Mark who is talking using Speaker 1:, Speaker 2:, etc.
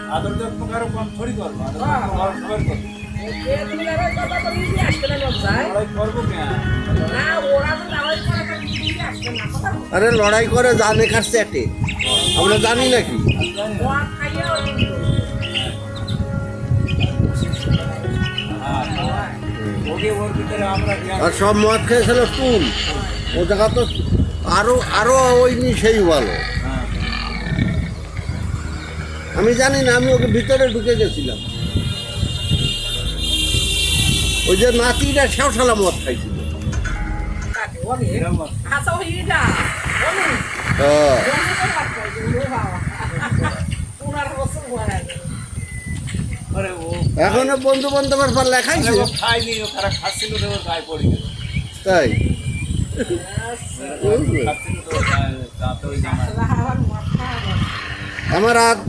Speaker 1: আদর তো প্রকার কম থোড়ি করবো আদর সবার করবো লড়াই করবো কেন
Speaker 2: আরে লড়াই করে জানে খাচ্ছে এটে আমরা জানি নাকি
Speaker 1: ওকে ওর ভিতরে আমরা
Speaker 2: আর সব মদ খেয়েছিল টুল ও জায়গা তো আরো ওই নি সেই ভালো আমি জানি না আমি ওকে ভিতরে ঢুকে গেছিলাম ওই যে নাতিটা শেওশালা মদ খাইছিল এখনো বন্ধু বান্ধবের পর লেখাইছে
Speaker 1: খাইনি ওরা খাচ্ছিল তো ওর গায়ে পড়ে গেল
Speaker 2: তাই
Speaker 1: খাচ্ছিল তো ওর গায়ে দাঁত ওই জামা
Speaker 2: আমার হাত